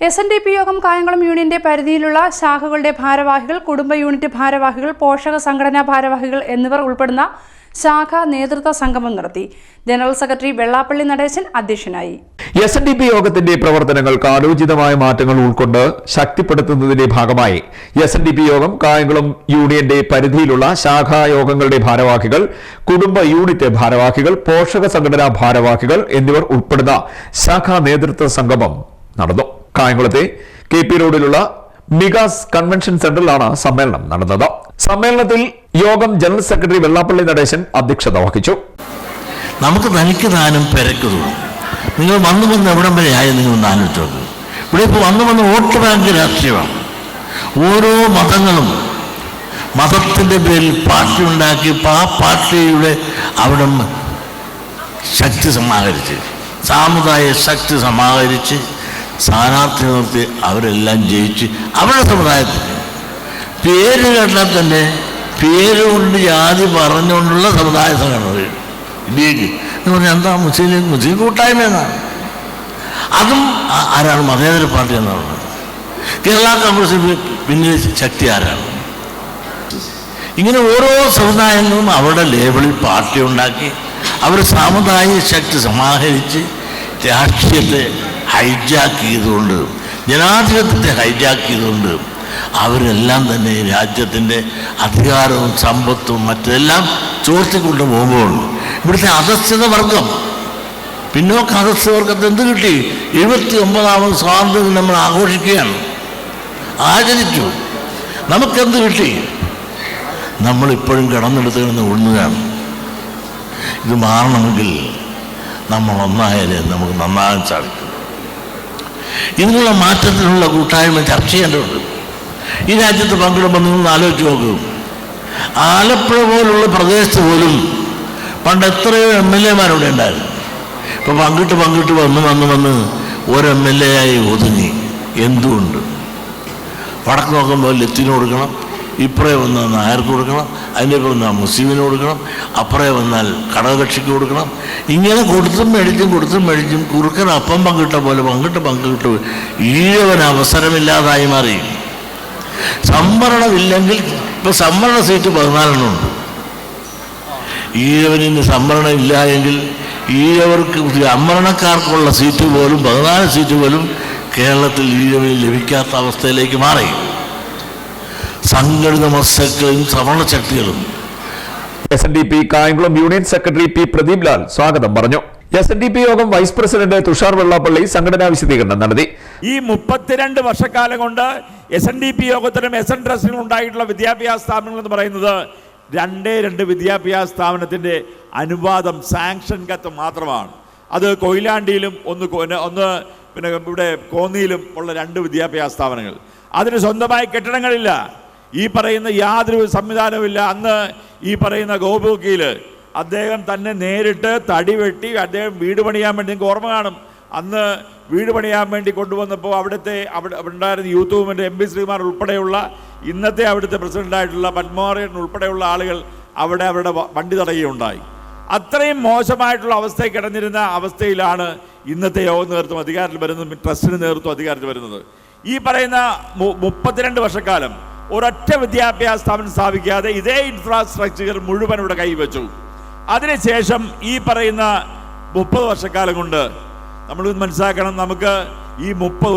SNDP യോഗം കായംകുളം യൂണിയന്റെ പരിധിയിലുള്ള ശാഖകളുടെ ഭാരവാഹികൾ, കുടുംബ യൂണിറ്റ് ഭാരവാഹികൾ, പോഷക സംഘടനാ ഭാരവാഹികൾ എന്നിവർ ഉൾപ്പെടുന്ന ശാഖാ നേതൃത്വ സംഗമം നടത്തി. ജനറൽ സെക്രട്ടറി വെള്ളാപ്പള്ളി നടേശൻ അധ്യക്ഷനായി. SNDP യോഗത്തിന്റെ പ്രവർത്തനങ്ങൾ കാലോചിതമായ മാറ്റങ്ങൾ ഉൾക്കൊണ്ട് ശക്തിപ്പെടുത്തുന്നതിന്റെ ഭാഗമായി SNDP യോഗം കായംകുളം യൂണിയന്റെ പരിധിയിലുള്ള ശാഖായോഗങ്ങളുടെ ഭാരവാഹികൾ, കുടുംബ യൂണിറ്റ് ഭാരവാഹികൾ, പോഷക സംഘടനാ ഭാരവാഹികൾ എന്നിവർ ഉൾപ്പെടുന്ന ശാഖാ നേതൃത്വ സംഗമം നടന്നു. കായംകുളത്തെ KP റോഡിലുള്ള മികാസ് കൺവെൻഷൻ സെന്ററിലാണ് സമ്മേളനം നടന്നത്. സമ്മേളനത്തിൽ യോഗം ജനറൽ സെക്രട്ടറി വെള്ളാപ്പള്ളി നടേശൻ അധ്യക്ഷത വഹിച്ചു. നമുക്ക് തനിക്ക് താനും പെരക്കുന്നു. നിങ്ങൾ വന്ന് എവിടം വരെ ആയി നിങ്ങൾ ആലോചിച്ചു. ഇവിടെ ഇപ്പോൾ വന്ന് വോട്ട് ബാങ്ക് രാഷ്ട്രീയമാണ്. ഓരോ മതങ്ങളും മതത്തിൻ്റെ പേരിൽ പാർട്ടി ഉണ്ടാക്കി ആ പാർട്ടിയുടെ അവിടെ ശക്തി സമാഹരിച്ച്, സാമുദായിക ശക്തി സമാഹരിച്ച് സ്ഥാനാർത്ഥി നിർത്തി അവരെല്ലാം ജയിച്ച് അവരുടെ സമുദായത്തിൽ പേര് കേട്ടാൽ തന്നെ പേരുകൊണ്ട് ജാതി പറഞ്ഞുകൊണ്ടുള്ള സമുദായ സംഘടന ലീഗ് എന്ന് പറഞ്ഞാൽ എന്താ മുസ്ലിം കൂട്ടായ്മ എന്നാണ്. അതും ആരാണ്? മതേതര പാർട്ടി എന്നാണ് പറഞ്ഞത്. കേരള കോൺഗ്രസിന് പിന്നിൽ ശക്തി ആരാണ്? ഇങ്ങനെ ഓരോ സമുദായങ്ങളും അവരുടെ ലേബിളിൽ പാർട്ടി ഉണ്ടാക്കി അവർ സാമുദായിക ശക്തി സമാഹരിച്ച് രാഷ്ട്രീയത്തെ ഹൈജാക്ക് ചെയ്തുകൊണ്ട്, ജനാധിപത്യത്തെ ഹൈജാക്ക് ചെയ്തുകൊണ്ട് അവരെല്ലാം തന്നെ രാജ്യത്തിൻ്റെ അധികാരവും സമ്പത്തും മറ്റെല്ലാം ചോർത്തിക്കൊണ്ട് പോകുമ്പോൾ ഇവിടുത്തെ അധസ്ഥിത വർഗം, പിന്നോക്ക അധസ്ഥിത വർഗത്തെ എന്ത് കിട്ടി? 79ാമത് സ്വാതന്ത്ര്യം നമ്മൾ ആഘോഷിക്കുകയാണ്, ആചരിച്ചു. നമുക്കെന്ത് കിട്ടി? നമ്മളിപ്പോഴും കിടന്നെടുത്ത് കിടന്ന് ഉണ്ണുകയാണ്. ഇത് മാറണമെങ്കിൽ നമ്മൾ ഒന്നായാലേ നമുക്ക് നന്നാകാൻ സാധിക്കും. ഇതിനുള്ള മാറ്റത്തിനുള്ള കൂട്ടായ്മ ചർച്ച ചെയ്യേണ്ടതുണ്ട്. ഈ രാജ്യത്ത് പങ്കിടുമ്പോൾ നിങ്ങൾ ആലോചിച്ച് നോക്കും. ആലപ്പുഴ പോലുള്ള പ്രദേശത്ത് പോലും പണ്ട് എത്രയോ MLA മാരുടെ ഉണ്ടായിരുന്നു. ഇപ്പോൾ പങ്കിട്ട് വന്ന് ഒരു MLA ആയി ഒതുങ്ങി. എന്തുകൊണ്ട്? വടക്ക് നോക്കുമ്പോൾ ലത്തിന് കൊടുക്കണം, ഇപ്പറേ വന്നാൽ നായർക്ക് കൊടുക്കണം, അതിൻ്റെ ഇപ്പം വന്നാൽ മുസ്ലിമിന് കൊടുക്കണം, അപ്പുറേ വന്നാൽ ഘടകകക്ഷിക്ക് കൊടുക്കണം. ഇങ്ങനെ കൊടുത്തും മേടിച്ചും കുറുക്കൻ അപ്പം പങ്കിട്ട പോലെ പങ്കിട്ട് ഈഴവൻ അവസരമില്ലാതായി മാറി. സംവരണമില്ലെങ്കിൽ ഇപ്പം സംവരണ സീറ്റ് 14 ഉണ്ട്. ഈഴവനിന് സംവരണം ഇല്ല എങ്കിൽ ഈഴവർക്ക് സംവരണക്കാർക്കുള്ള സീറ്റ് പോലും 14 സീറ്റ് പോലും കേരളത്തിൽ ഈഴവന് ലഭിക്കാത്ത അവസ്ഥയിലേക്ക് മാറി. സംഘടിത മത്സരങ്ങളും ശ്രവണ ശക്തികളും. SNDP Kayamkulam union secretary P. Pradeep Lal സ്വാഗതം പറഞ്ഞു. SNDP യോഗം വൈസ് പ്രസിഡന്റ് തുഷാർ വെള്ളാപ്പള്ളി സംഘടനാ വിശദീകരണം നടത്തി. ഈ 32 വർഷക്കാലം കൊണ്ട് SNDP യോഗത്തിനും SN ട്രസ്റ്റിനും ഉണ്ടായിട്ടുള്ള വിദ്യാഭ്യാസ സ്ഥാപനങ്ങൾ എന്ന് പറയുന്നത് 2 വിദ്യാഭ്യാസ സ്ഥാപനത്തിന്റെ അനുവാദം, സാങ്ഷൻ കത്ത് മാത്രമാണ്. അത് കൊയിലാണ്ടിയിലും ഒന്ന് പിന്നെ ഇവിടെ കോന്നിയിലും ഉള്ള 2 വിദ്യാഭ്യാസ സ്ഥാപനങ്ങൾ. അതിന് സ്വന്തമായി കെട്ടിടങ്ങളില്ല. ഈ പറയുന്ന യാതൊരു സംവിധാനവുമില്ല. അന്ന് ഈ പറയുന്ന ഗോപുക്കിയിൽ അദ്ദേഹം തന്നെ നേരിട്ട് തടി വെട്ടി അദ്ദേഹം വീട് പണിയാൻ വേണ്ടി, നിങ്ങൾക്ക് ഓർമ്മ കാണും, അന്ന് വീട് പണിയാൻ വേണ്ടി കൊണ്ടുവന്നപ്പോൾ അവിടെ ഉണ്ടായിരുന്ന യൂത്ത് മൂവ്മെൻറ്റ് MP ശ്രീമാർ ഉൾപ്പെടെയുള്ള ഇന്നത്തെ അവിടുത്തെ പ്രസിഡൻ്റായിട്ടുള്ള പത്മനാഭൻ ഉൾപ്പെടെയുള്ള ആളുകൾ അവരുടെ വണ്ടി തടയുകയുണ്ടായി. അത്രയും മോശമായിട്ടുള്ള അവസ്ഥയിൽ കിടന്നിരുന്ന അവസ്ഥയിലാണ് ഇന്നത്തെ യോഗ നേതൃത്വം അധികാരത്തിൽ വരുന്നത്, ട്രസ്റ്റിന് നേതൃത്വം അധികാരത്തിൽ വരുന്നത്. ഈ പറയുന്ന 32 വർഷക്കാലം ഒരൊറ്റ വിദ്യാഭ്യാസ സ്ഥാപനം സ്ഥാപിക്കാതെ ഇതേ ഇൻഫ്രാസ്ട്രക്ചർ മുഴുവൻ ഇവിടെ കൈവച്ചു. അതിനുശേഷം ഈ പറയുന്ന 30 വർഷക്കാലം കൊണ്ട് നമ്മൾ മനസ്സിലാക്കണം, നമുക്ക് ഈ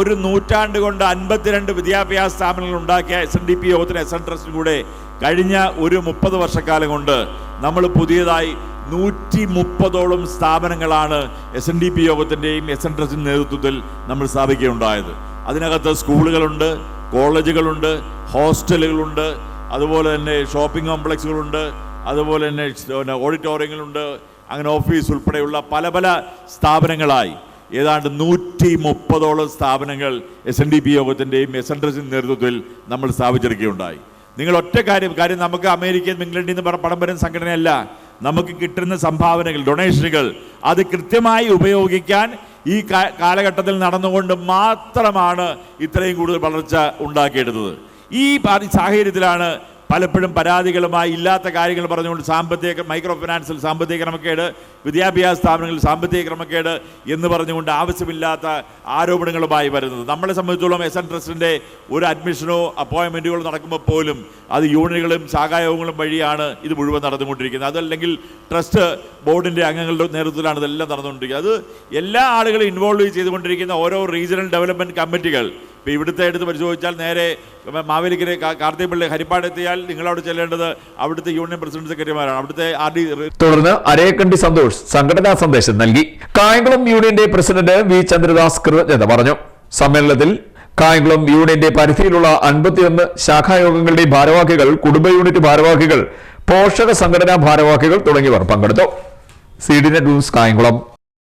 ഒരു നൂറ്റാണ്ട് കൊണ്ട് 52 വിദ്യാഭ്യാസ സ്ഥാപനങ്ങൾ ഉണ്ടാക്കിയ SNDP യോഗത്തിന് SN ട്രസ്റ്റിനും കൂടെ കഴിഞ്ഞ ഒരു 30 വർഷക്കാലം കൊണ്ട് നമ്മൾ പുതിയതായി 130ഓളം സ്ഥാപനങ്ങളാണ് SNDP യോഗത്തിൻ്റെയും SN ട്രസ്റ്റിൻ്റെ നേതൃത്വത്തിൽ നമ്മൾ സ്ഥാപിക്കുകയുണ്ടായത്. അതിനകത്ത് സ്കൂളുകളുണ്ട്, കോളേജുകളുണ്ട്, ഹോസ്റ്റലുകളുണ്ട്, അതുപോലെ തന്നെ ഷോപ്പിംഗ് കോംപ്ലക്സുകളുണ്ട്, അതുപോലെ തന്നെ ഓഡിറ്റോറിയങ്ങളുണ്ട്, അങ്ങനെ ഓഫീസ് ഉൾപ്പെടെയുള്ള പല സ്ഥാപനങ്ങളായി ഏതാണ്ട് 130ഓളം സ്ഥാപനങ്ങൾ SNDP യോഗത്തിൻ്റെയും SN ട്രസ്റ്റിൻ്റെ നേതൃത്വത്തിൽ നമ്മൾ സ്ഥാപിച്ചെടുക്കുകയുണ്ടായി. നിങ്ങൾ ഒറ്റ കാര്യം നമുക്ക് അമേരിക്കയിൽ ഇംഗ്ലണ്ടിൽ നിന്ന് പണം വരുന്ന സംഘടനയല്ല. നമുക്ക് കിട്ടുന്ന സംഭാവനകൾ, ഡൊണേഷനുകൾ അത് കൃത്യമായി ഉപയോഗിക്കാൻ ഈ കാലഘട്ടത്തിൽ നടന്നുകൊണ്ട് മാത്രമാണ് ഇത്രയും കൂടുതൽ വളർച്ച ഉണ്ടാക്കിയെടുത്തത്. ഈ സാഹചര്യത്തിലാണ് പലപ്പോഴും പരാതികളുമായി ഇല്ലാത്ത കാര്യങ്ങൾ പറഞ്ഞുകൊണ്ട് സാമ്പത്തിക മൈക്രോ ഫിനാൻസിൽ സാമ്പത്തിക ക്രമക്കേട്, വിദ്യാഭ്യാസ സ്ഥാപനങ്ങളിൽ സാമ്പത്തിക ക്രമക്കേട് എന്ന് പറഞ്ഞുകൊണ്ട് ആവശ്യമില്ലാത്ത ആരോപണങ്ങളുമായി വരുന്നത്. നമ്മളെ സംബന്ധിച്ചോളം എസ് എൻ ട്രസ്റ്റിൻ്റെ ഒരു അഡ്മിഷനോ അപ്പോയിൻമെൻറ്റുകളോ നടക്കുമ്പോൾ പോലും അത് യൂണിയനുകളും ശാഖായോഗങ്ങളും വഴിയാണ് ഇത് മുഴുവൻ നടന്നുകൊണ്ടിരിക്കുന്നത്. അതല്ലെങ്കിൽ ട്രസ്റ്റ് ബോർഡിൻ്റെ അംഗങ്ങളുടെ നേതൃത്വത്തിലാണ് ഇതെല്ലാം നടന്നുകൊണ്ടിരിക്കുന്നത്. അത് എല്ലാ ആളുകളും ഇൻവോൾവ് ചെയ്തുകൊണ്ടിരിക്കുന്ന ഓരോ റീജിയണൽ ഡെവലപ്മെൻറ്റ് കമ്മിറ്റികൾ. ഇപ്പോൾ ഇവിടുത്തെ എടുത്ത് പരിശോധിച്ചാൽ നേരെ മാവേലിക്കര കാർത്തികപ്പള്ളി ഹരിപ്പാട് എത്തിയാൽ നിങ്ങളവിടെ ചെല്ലേണ്ടത് അവിടുത്തെ യൂണിയൻ പ്രസിഡന്റ് സെക്രട്ടറിമാരാണ്. അവിടുത്തെ തുടർന്ന് അരയക്കണ്ടി സന്തോഷ് സംഘടനാ സന്ദേശം നൽകി. കായംകുളം യൂണിയന്റെ പ്രസിഡന്റ് വി ചന്ദ്രദാസ് കൃതജ്ഞത പറഞ്ഞു. സമ്മേളനത്തിൽ കായംകുളം യൂണിയന്റെ പരിധിയിലുള്ള 51 ശാഖായോഗങ്ങളുടെ ഭാരവാഹികൾ, കുടുംബ യൂണിറ്റ് ഭാരവാഹികൾ, പോഷക സംഘടനാ ഭാരവാഹികൾ തുടങ്ങിയവർ പങ്കെടുത്തു. CDNet news Kayamkulam.